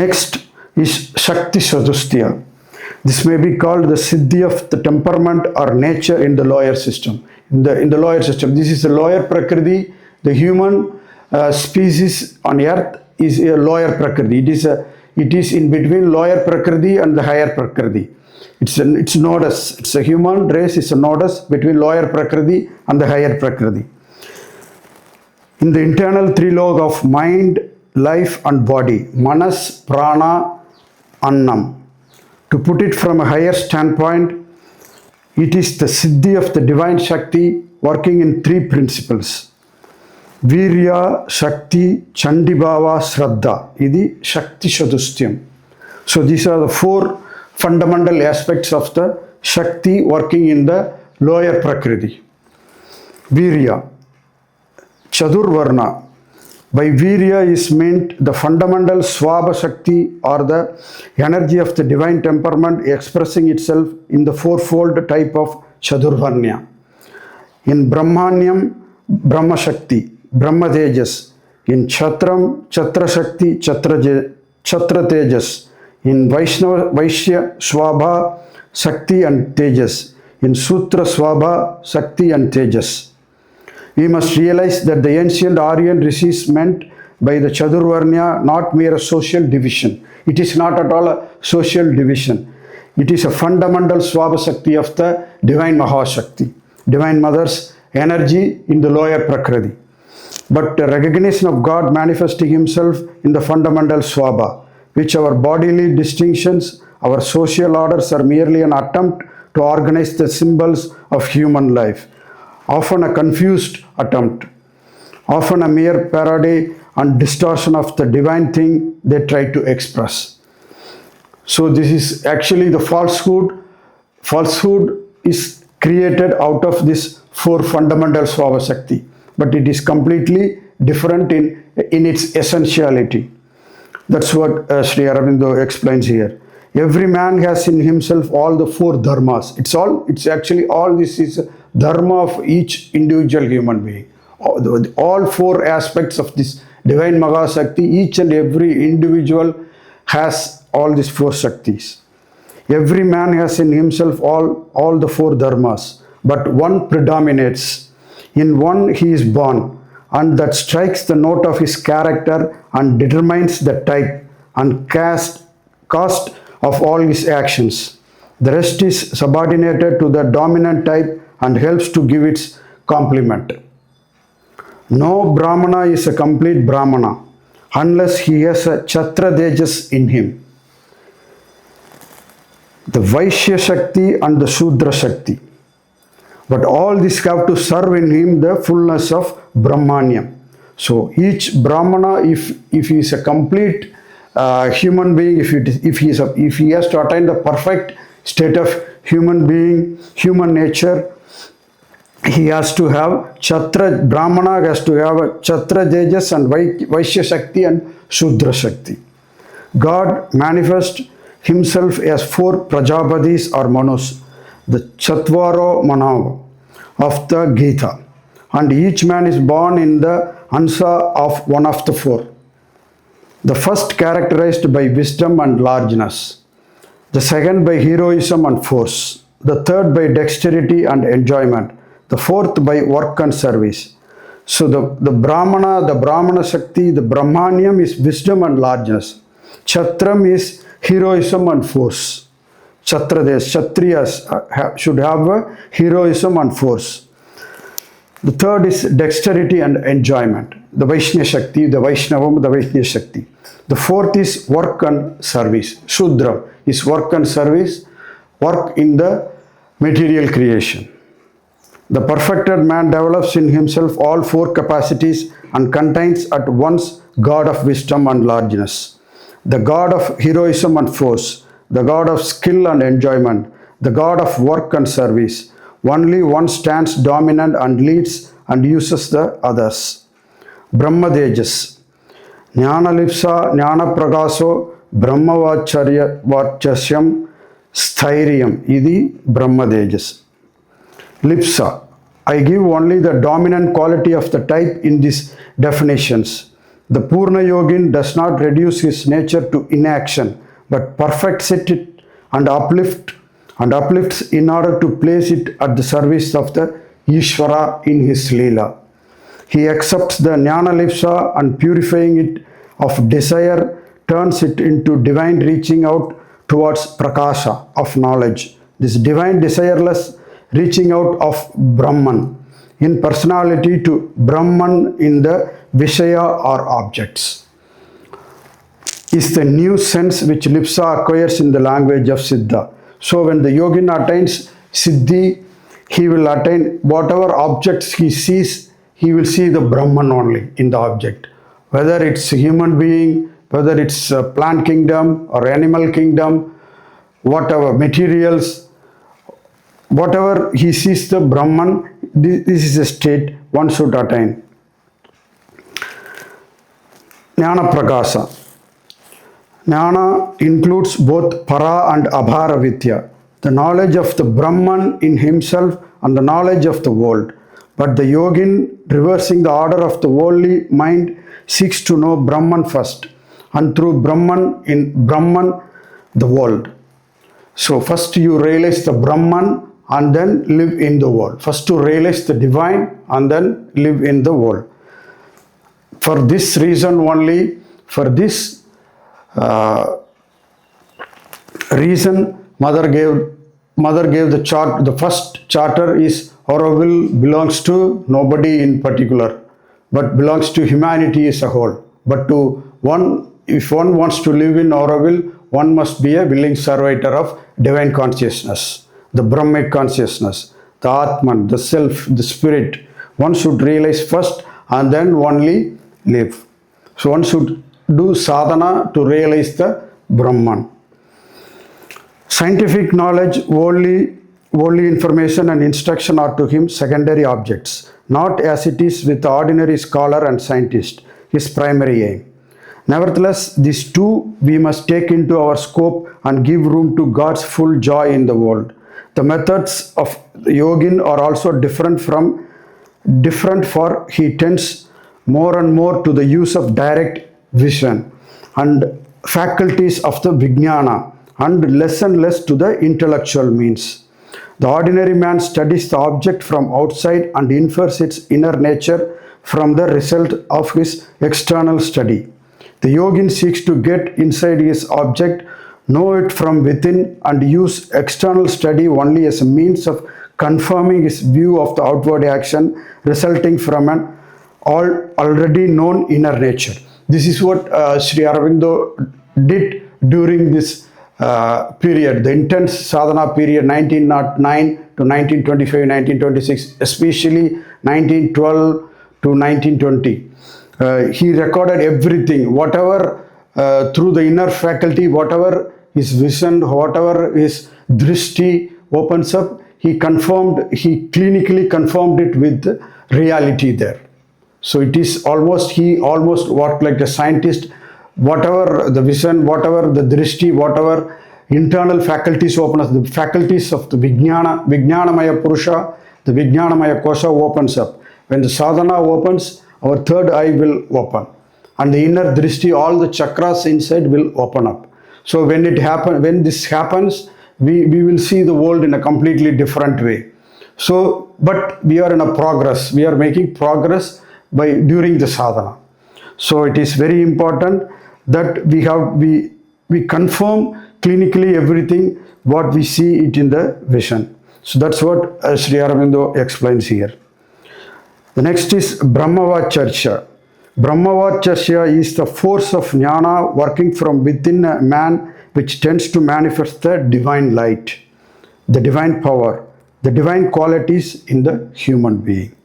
Next is Shaktichatusthaya. This may be called the siddhi of the temperament or nature in the lower system. In the lower system, this is the lower prakriti. The human species on earth is a lower prakriti. It is in between lower prakriti and the higher prakriti. It's nodus. It's a human race is a nodus between lower prakriti and the higher prakriti. In the internal triloka of mind, life and body, manas, prana, annam. To put it from a higher standpoint, it is the siddhi of the divine Shakti working in three principles. Virya, Shakti, chandibhavah, sraddha. Idi shaktichatusthayam. So these are the four fundamental aspects of the Shakti working in the lower prakriti. Virya, Chaturvarnya. By Virya is meant the fundamental swabhavashakti or the energy of the divine temperament expressing itself in the fourfold type of Chaturvarnya. In Brahmanyam, brahmashakti, brahmatejas. In kshatram, kshatrashakti, kshatratejas. In Vaishyaswabhava, Shakti and tejas. In Shudraswabhava, Shakti and tejas. We must realize that the ancient Aryan Rishis meant by the Chaturvarnya not mere social division. It is not at all a social division. It is a fundamental swabhavashakti of the divine Mahashakti, divine mother's energy in the lower prakriti. But the recognition of God manifesting himself in the fundamental swabha, which our bodily distinctions, our social orders are merely an attempt to organize the symbols of human life. Often a confused attempt, often a mere parody and distortion of the divine thing they try to express. So this is actually the falsehood. Falsehood is created out of this four fundamental swabhavashakti, but it is completely different in its essentiality. That's what Sri Aurobindo explains here. Every man has in himself all the four dharmas. It's actually all this is dharma of each individual human being. All four aspects of this divine Mahashakti, each and every individual has all these four Shaktis. Every man has in himself all the four dharmas, but one predominates. In one he is born, and that strikes the note of his character and determines the type and cost of all his actions. The rest is subordinated to the dominant type and helps to give its complement. No Brahmana is a complete Brahmana unless he has a kshatratejas in him. The Vaishyaswabhava and the Shudraswabhava. But all this have to serve in him the fullness of Brahmanyam. So each Brahmana, if he is a complete human being, if he has to attain the perfect state of human being, human nature, he has to have Brahmana has to have a kshatratejas and Vaishyaswabhava and Shudraswabhava. God manifests himself as four Prajapatis or Manus, the Chaturvarnya of the Gita, and each man is born in the ansa of one of the four. The first characterized by wisdom and largeness, the second by heroism and force, the third by dexterity and enjoyment, the fourth by work and service. So the Brahmana, the Brahmashakti, the Brahmanyam is wisdom and largeness. Kshatram is heroism and force. Kshatriyas should have heroism and force. The third is dexterity and enjoyment. The Vaishyaswabhava, the Vaishnavam, the Vaishyaswabhava. The fourth is work and service. Shudra is work and service, work in the material creation. The perfected man develops in himself all four capacities and contains at once God of wisdom and largeness, the God of heroism and force, the God of skill and enjoyment, the God of work and service. Only one stands dominant and leads and uses the others. Brahmatejas. Jnanalipsa jnanaprakaso brahmavacharyasyam sthairiyam. Idi Brahmatejas. Lipsa. I give only the dominant quality of the type in these definitions. The Purna Yogin does not reduce his nature to inaction, but perfects it and uplifts in order to place it at the service of the Ishvara in his Leela. He accepts the Jnana Lipsa and purifying it of desire turns it into divine reaching out towards Prakasha of knowledge. This divine desireless reaching out of Brahman in personality to Brahman in the Vishaya or objects is the new sense which Lipsa acquires in the language of Siddha. So when the yogin attains siddhi, he will attain whatever objects he sees, he will see the Brahman only in the object. Whether it's a human being, whether it's a plant kingdom or animal kingdom, whatever, materials, whatever he sees the Brahman, this is a state one should attain. Jnana Prakasa. Jnana includes both para and abhara vidya, the knowledge of the Brahman in himself and the knowledge of the world. But the yogin, reversing the order of the worldly mind, seeks to know Brahman first, and through Brahman in Brahman the world. So first you realize the Brahman and then live in the world. First to realize the divine and then live in the world. For this reason only, for this reason, Mother gave the chart. The first charter is Auroville belongs to nobody in particular, but belongs to humanity as a whole. But to one, if one wants to live in Auroville, one must be a willing servitor of divine consciousness, the Brahmic consciousness, the Atman, the self, the spirit. One should realize first and then only live. So one should do sadhana to realize the Brahman. Scientific knowledge, worldly information and instruction are to him secondary objects, not as it is with the ordinary scholar and scientist, his primary aim. Nevertheless, these two we must take into our scope and give room to God's full joy in the world. The methods of yogin are also different, for he tends more and more to the use of direct vision and faculties of the vijnana and less to the intellectual means. The ordinary man studies the object from outside and infers its inner nature from the result of his external study. The yogin seeks to get inside his object, know it from within, and use external study only as a means of confirming his view of the outward action resulting from an already known inner nature. This is what Sri Aurobindo did during this period, the intense sadhana period, 1909 to 1925, 1926, especially 1912 to 1920. He recorded everything, whatever through the inner faculty, whatever his vision, whatever his drishti opens up, he clinically confirmed it with reality there. So it is he almost worked like a scientist. Whatever the vision, whatever the drishti, whatever internal faculties open up, the faculties of the Vijnanamaya Purusha, the Vijnanamaya Kosha opens up. When the sadhana opens, our third eye will open. And the inner drishti, all the chakras inside will open up. So when this happens, we will see the world in a completely different way. So, but we are in a progress. We are making progress during the sadhana. So it is very important that we confirm clinically everything what we see it in the vision. So that's what Sri Aurobindo explains here. The next is Brahmavacharya. Brahmavacharya is the force of jnana working from within a man, which tends to manifest the divine light, the divine power, the divine qualities in the human being.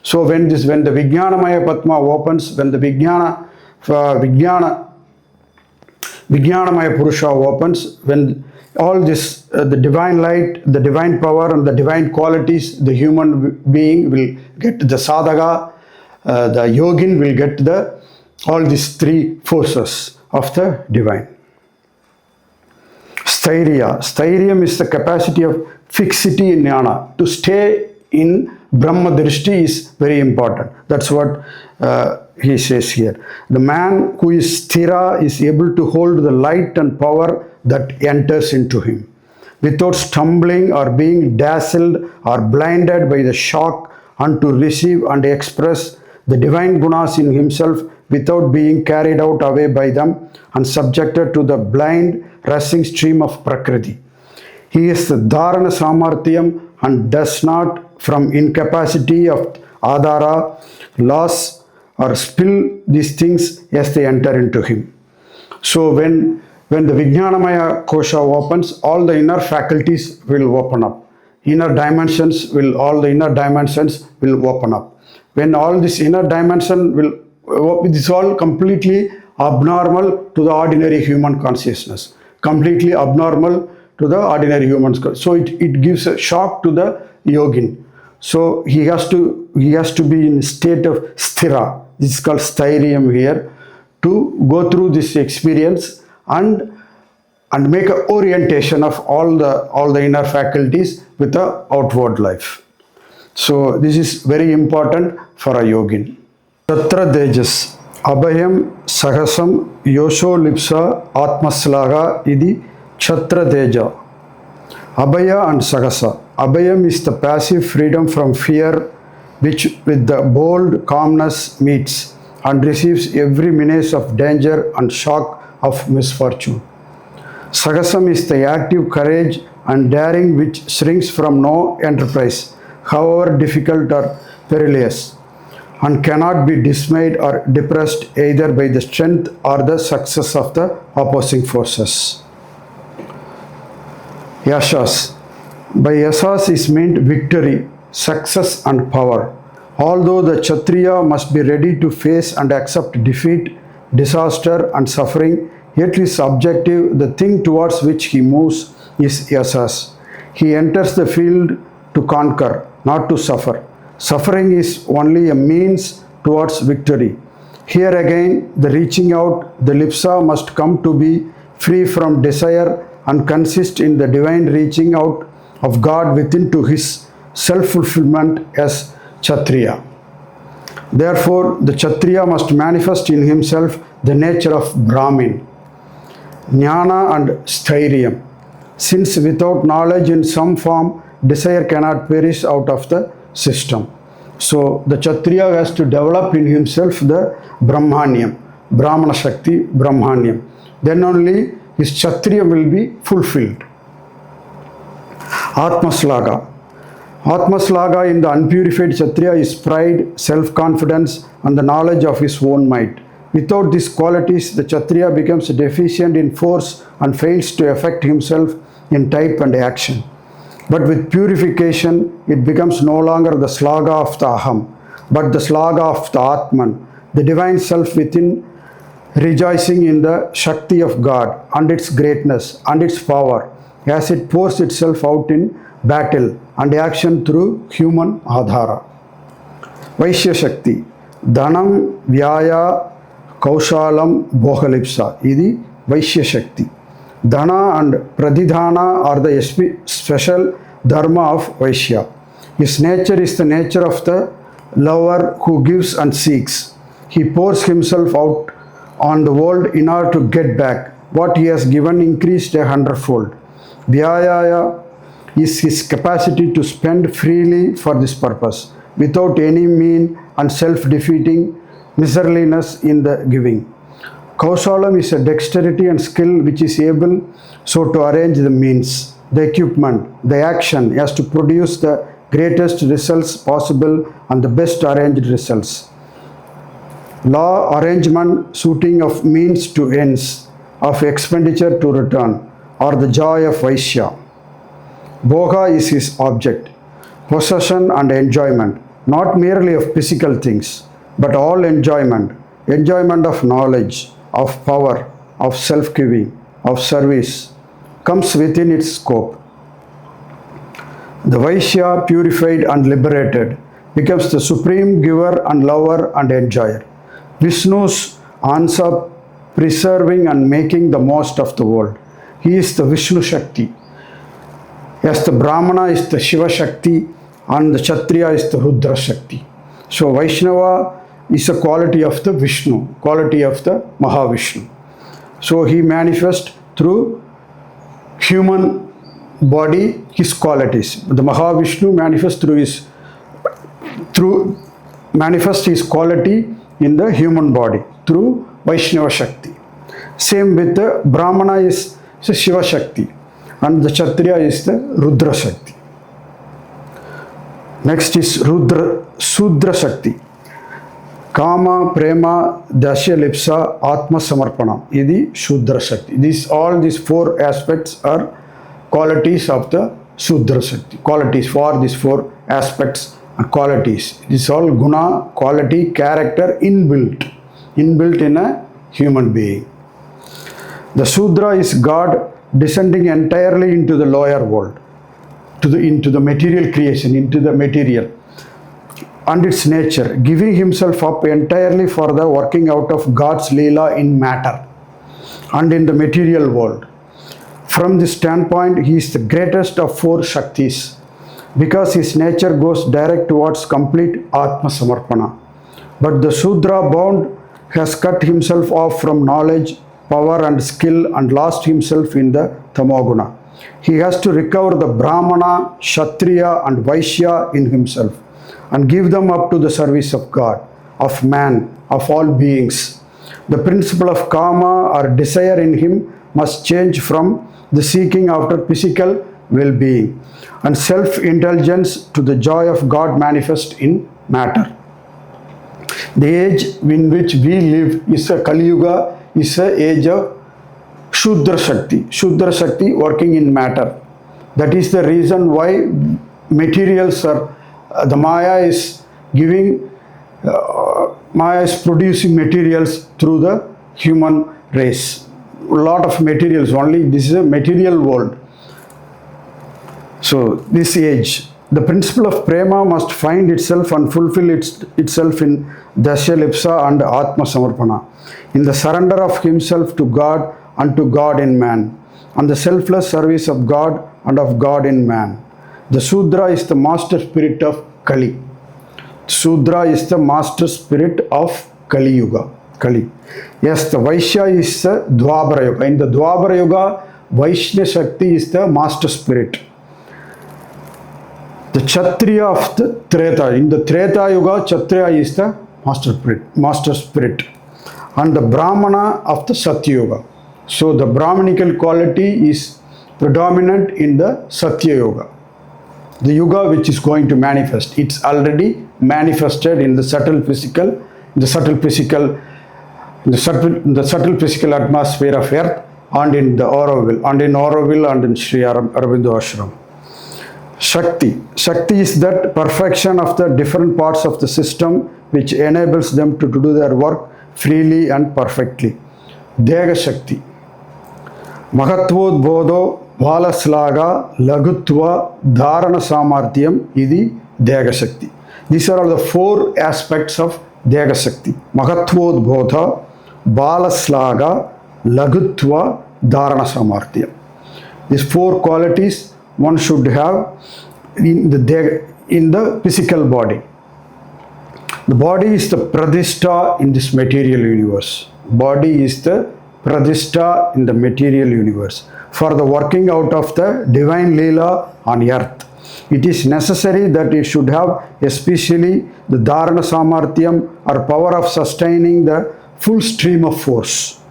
So when the Vijnanamaya Padma opens, when the Vijnanamaya Purusha opens, when all this, the divine light, the divine power and the divine qualities, the human being will get the sadhaka, the yogin will get all these three forces of the divine. Sthairya. Sthairya is the capacity of fixity in jnana, to stay in Brahma Drishti is very important. That's what he says here. The man who is sthira is able to hold the light and power that enters into him without stumbling or being dazzled or blinded by the shock, and to receive and express the divine gunas in himself without being carried out away by them and subjected to the blind rushing stream of Prakriti. He is the dharana samarthyam and does not from incapacity of adhara, loss or spill these things as they enter into him. So when the Vijnanamaya kosha opens, all the inner faculties will open up. All the inner dimensions will open up. When all this inner dimension it is all completely abnormal to the ordinary human consciousness. Completely abnormal to the ordinary human. So it gives a shock to the yogin. So he has to be in a state of sthira. This is called sthairiam here, to go through this experience and make an orientation of all the inner faculties with the outward life. So this is very important for a yogin. Kshatratejas abhayam sahasam yosho lipsa atmaslaga idi kshatrateja. Abhaya and sahasa. Abhayam is the passive freedom from fear, which with the bold calmness meets and receives every menace of danger and shock of misfortune. Sahasam is the active courage and daring which shrinks from no enterprise, however difficult or perilous, and cannot be dismayed or depressed either by the strength or the success of the opposing forces. Yashas. By yashas is meant victory, success and power. Although the Kshatriya must be ready to face and accept defeat, disaster and suffering, yet his objective, the thing towards which he moves, is yashas. He enters the field to conquer, not to suffer. Suffering is only a means towards victory. Here again, the reaching out, the lipsa must come to be free from desire and consist in the divine reaching out of God within to his self-fulfillment as Kshatriya. Therefore, the Kshatriya must manifest in himself the nature of Brahmin, Jnana and Sthairiam, since without knowledge in some form, desire cannot perish out of the system. So the Kshatriya has to develop in himself the Brahmanyam, brahmashakti, Brahmanyam. Then only his Kshatriya will be fulfilled. Atmaslaga. Atmaslaga in the unpurified Kshatriya is pride, self-confidence and the knowledge of his own might. Without these qualities, the Kshatriya becomes deficient in force and fails to affect himself in type and action. But with purification, it becomes no longer the slaga of the aham, but the slaga of the atman, the divine self within, rejoicing in the Shakti of God and its greatness and its power as it pours itself out in battle and action through human adhara. Vaishyaswabhava. Dhanam vyaya kaushalam bhogalipsa. Idi Vaishyaswabhava. Dhana and pradidhana are the special dharma of Vaishya. His nature is the nature of the lover who gives and seeks. He pours himself out on the world in order to get back what he has given increased 100-fold. Vyaya is his capacity to spend freely for this purpose, without any mean and self-defeating miserliness in the giving. Kausalam is a dexterity and skill which is able so to arrange the means, the equipment, the action as to produce the greatest results possible and the best arranged results. Law, arrangement, suiting of means to ends, of expenditure to return, or the joy of Vaishya. Bhoga is his object, possession and enjoyment, not merely of physical things, but all enjoyment, enjoyment of knowledge, of power, of self-giving, of service, comes within its scope. The Vaishya, purified and liberated, becomes the supreme giver and lover and enjoyer. Vishnu's answer, preserving and making the most of the world. He is the Vishnu Shakti. As the Brahmana is the Shiva Shakti, and the Kshatriya is the Rudra Shakti. So Vaishnava is a quality of the Vishnu, quality of the Mahavishnu. So he manifests through human body his qualities. The Mahavishnu manifests manifest his quality in the human body through Vaishnava Shakti. Same with the Brahmana is Shiva Shakti and the Kshatriya is the Rudra Shakti. Next is Sudra Shakti. Kama, Prema, Dasya, Lipsa, Atma, Samarpana. This is Sudra Shakti. All these four aspects are qualities of the Sudra Shakti. Qualities for these four aspects and qualities. This is all guna, quality, character, inbuilt in a human being. The Sudra is God descending entirely into the lower world, into the material creation, into the material and its nature, giving himself up entirely for the working out of God's Leela in matter and in the material world. From this standpoint, he is the greatest of four Shaktis because his nature goes direct towards complete Atma Samarpana. But the Sudra bound has cut himself off from knowledge, power and skill and lost himself in the Tamoguna. He has to recover the Brahmana, Kshatriya and Vaishya in himself and give them up to the service of God, of man, of all beings. The principle of karma or desire in him must change from the seeking after physical well-being and self-indulgence to the joy of God manifest in matter. The age in which we live is a Kali Yuga, is an age of Shudra Shakti working in matter. That is the reason why materials are, the Maya is producing materials through the human race. A lot of materials only, this is a material world. So this age, the principle of prema must find itself and fulfill itself in Dasya Lipsa and Atma Samarpana, in the surrender of himself to God and to God in man, and the selfless service of God and of God in man. The Sudra is the master spirit of Kali. Sudra is the master spirit of Kali Yuga. Yes, the Vaishya is the Dwapara Yuga. In the Dwapara Yuga, Vaishya Shakti is the master spirit. The Kshatriya of the Treta. In the Treta Yuga, Kshatriya is the master spirit. And the Brahmana of the Satya Yuga. So the Brahmanical quality is predominant in the Satya Yuga. The Yuga which is going to manifest. It's already manifested in the subtle physical atmosphere of earth and in the Auroville and in Sri Aurobindo Ashram. Shakti is that perfection of the different parts of the system which enables them to do their work freely and perfectly. Dega Shakti. Mahatvod Balaslaga Lagutva Dharana Samarthyam Idi Dega Shakti. These are all the four aspects of Dega Shakti. Mahatvod Bodha, Balaslaga, Lagutva, Dharana Samarthyam. These four qualities one should have in the physical body. The body is the pradishta in this material universe. Body is the pradishta in the material universe. For the working out of the divine Leela on earth, it is necessary that it should have especially the Dharana Samarthyam or power of sustaining the full stream of force,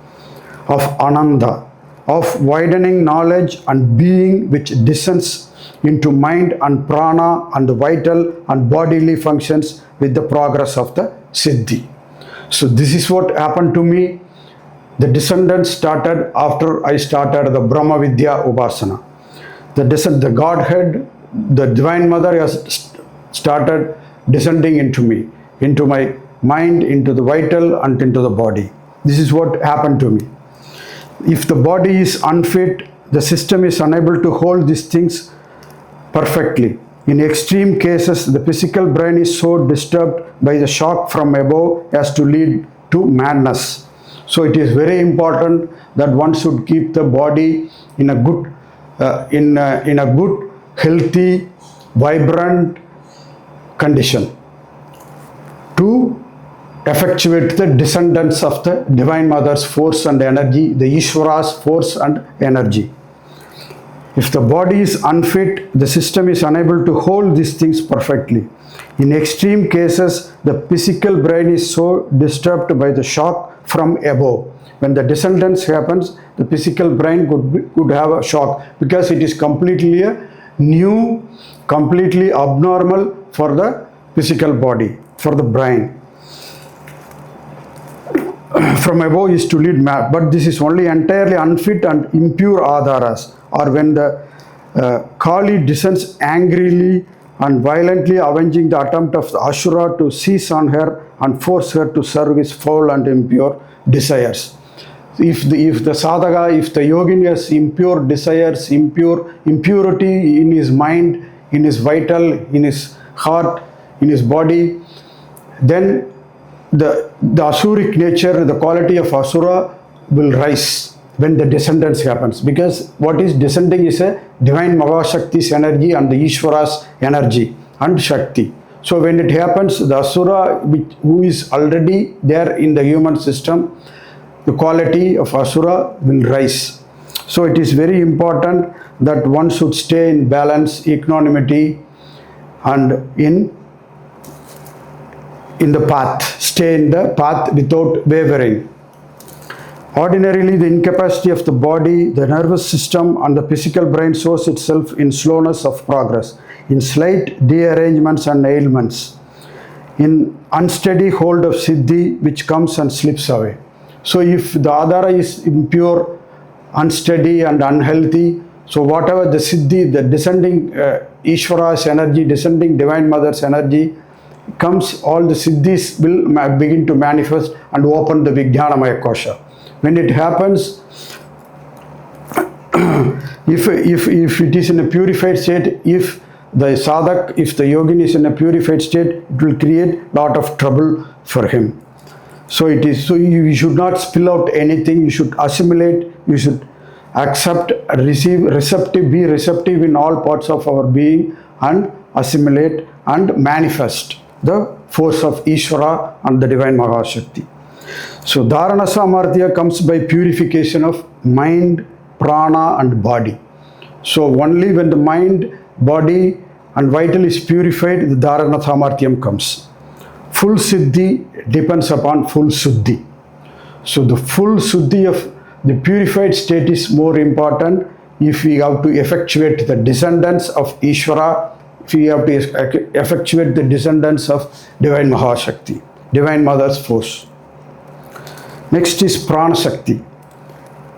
of Ananda, of widening knowledge and being which descends into mind and prana and the vital and bodily functions with the progress of the siddhi. So this is what happened to me. The descendants started after I started the Brahma Vidya Upasana. The Godhead, the Divine Mother has started descending into me, into my mind, into the vital and into the body. This is what happened to me. If the body is unfit, the system is unable to hold these things perfectly. In extreme cases, the physical brain is so disturbed by the shock from above as to lead to madness. So it is very important that one should keep the body in a good, healthy, vibrant, condition to effectuate the descendants of the Divine Mother's force and energy, the Ishvara's force and energy. If the body is unfit, the system is unable to hold these things perfectly. In extreme cases, the physical brain is so disturbed by the shock from above. When the descendants happens, the physical brain could have a shock because it is completely new, completely abnormal for the physical body, for the brain. From above is to lead map, but this is only entirely unfit and impure adharas, or when the Kali descends angrily and violently avenging the attempt of the Asura to seize on her and force her to serve his foul and impure desires. If the sadhaka, if the yogin has impure desires, impurity in his mind, in his vital, in his heart, in his body, then the asuric nature, the quality of asura will rise when the descendants happens, because what is descending is a divine brahmashakti's energy and the Ishvara's energy and Shakti. So when it happens, the asura who is already there in the human system, the quality of asura will rise. So it is very important that one should stay in balance, equanimity, and in the path, stay in the path without wavering. Ordinarily, the incapacity of the body, the nervous system and the physical brain shows itself in slowness of progress, in slight dearrangements and ailments, in unsteady hold of siddhi which comes and slips away. So if the adhara is impure, unsteady and unhealthy, so whatever the siddhi, the descending Ishvara's energy, descending Divine Mother's energy comes, all the siddhis will begin to manifest and open the Vijnanamaya Kosha. When it happens, if it is in a purified state, if the sadhak, if the yogin is in a purified state, it will create lot of trouble for him. So you should not spill out anything, you should assimilate, you should accept, receive, be receptive in all parts of our being and assimilate and manifest the force of Ishvara and the Divine Mahashakti. So Dharana Samarthya comes by purification of mind, prana and body. So only when the mind, body and vital is purified, the Dharana Samarthyam comes. Full siddhi depends upon full suddhi. So the full suddhi of the purified state is more important if we have to effectuate the descendants of Ishvara, if we have to effectuate the descendants of Divine Mahashakti, Divine Mother's force. Next is prana shakti.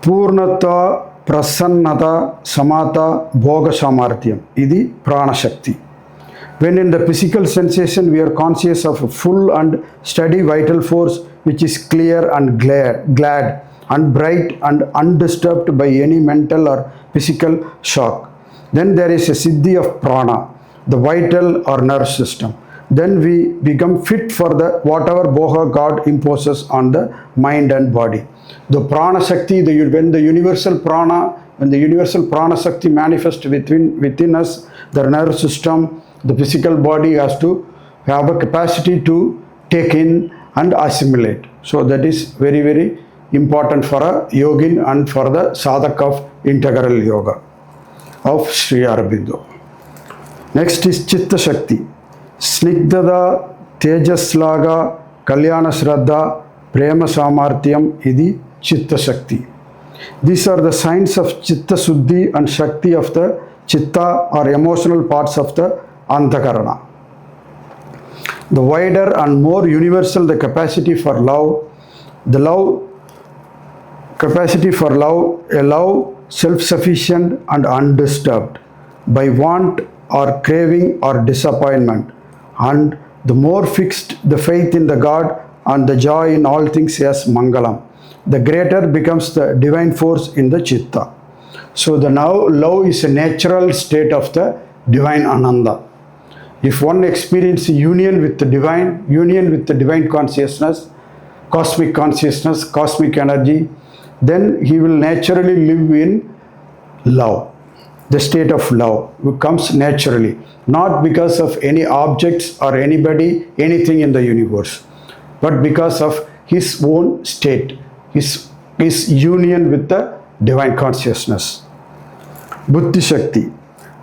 Purnata, prasannata, samata, bhoga samarthyam. Idi prana shakti. When in the physical sensation we are conscious of a full and steady vital force which is clear and glad and bright and undisturbed by any mental or physical shock. Then there is a siddhi of prana, the vital or nerve system. Then we become fit for the whatever bhoga God imposes on the mind and body. The prana shakti, when the universal prana shakti manifests within us, the nerve system, the physical body has to have a capacity to take in and assimilate. So that is very, very important for a yogin and for the sadhak of integral yoga of Sri Aurobindo. Next is chitta shakti. Snigdada, tejaslaga, kalyana sraddha, prema samarthyam idi chitta shakti. These are the signs of chitta suddhi and shakti of the chitta or emotional parts of the antakarana. The wider and more universal the capacity for love, a love self-sufficient and undisturbed by want or craving or disappointment, and the more fixed the faith in the God and the joy in all things as mangalam, the greater becomes the divine force in the chitta. So the now love is a natural state of the divine ananda. If one experiences union with the divine consciousness, cosmic energy, then he will naturally live in love. the state of love, which comes naturally, not because of any objects or anybody, anything in the universe, but because of his own state, his union with the divine consciousness. Buddhi Shakti,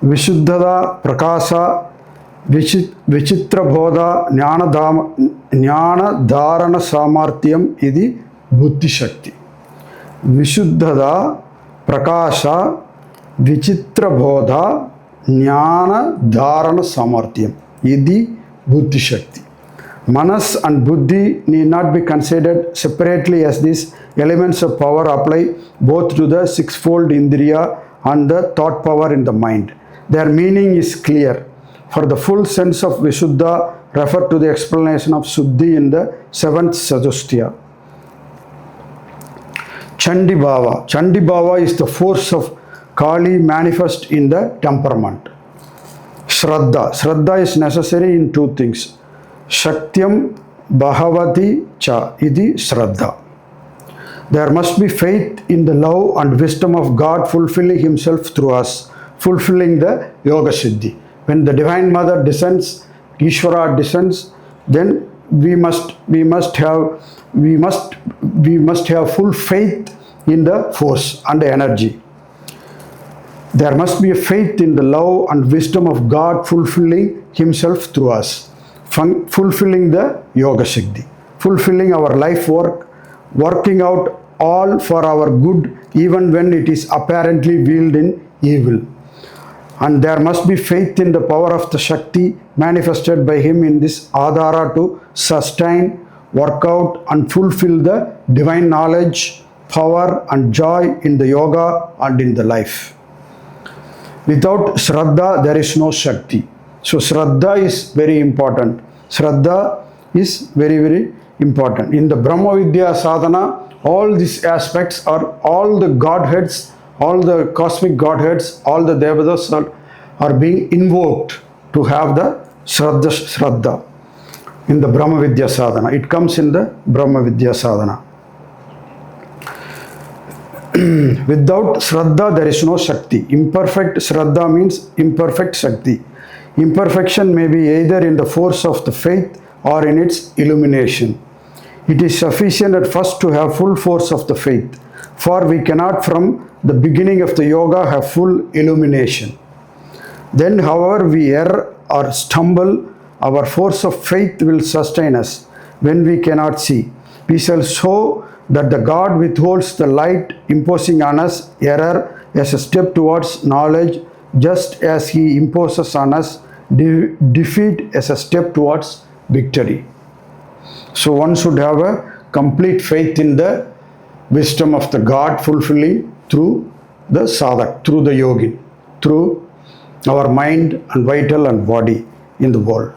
Vishuddhada Prakasa Vichitra Bodha Jnana Dharana Samarthyam Idi Buddhi Shakti. Vishuddhada Prakasha Vichitra Bodha Jnana Dharana Samarthyam Idi Buddhi Shakti. Manas and Buddhi need not be considered separately, as these elements of power apply both to the sixfold Indriya and the thought power in the mind. Their meaning is clear. For the full sense of Vishuddha, refer to the explanation of Suddhi in the 7th Chatusthaya. Chandibhavah. Chandibhavah is the force of Kali manifest in the temperament. Sraddha. Sraddha is necessary in two things. Shaktyam Bhavati Cha Idi Sraddha. There must be faith in the love and wisdom of God fulfilling Himself through us, fulfilling the Yoga Siddhi. When the Divine Mother descends, Ishvara descends, then we must have full faith in the force and the energy. There must be a faith in the love and wisdom of God fulfilling Himself through us, fulfilling the Yoga Siddhi, fulfilling our life work, working out all for our good even when it is apparently wielded in evil. And there must be faith in the power of the Shakti manifested by Him in this Adhara to sustain, work out and fulfill the divine knowledge, power and joy in the yoga and in the life. Without Sraddha, there is no Shakti. So Sraddha is very important. Sraddha is very, very important. In the Brahma Vidya sadhana, all these aspects are all the godheads, all the cosmic godheads, all the devatas are being invoked to have the Sraddha in the Brahma Vidya sadhana. It comes in the Brahma Vidya sadhana. Without Sraddha, there is no Shakti. Imperfect Sraddha means imperfect Shakti. Imperfection may be either in the force of the faith or in its illumination. It is sufficient at first to have full force of the faith, for we cannot from the beginning of the yoga have full illumination. Then, however we err or stumble, our force of faith will sustain us when we cannot see. We shall show that the God withholds the light, imposing on us error as a step towards knowledge, just as He imposes on us defeat as a step towards victory. So one should have a complete faith in the wisdom of the God fulfilling through the sadhak, through the yogin, through our mind and vital and body in the world.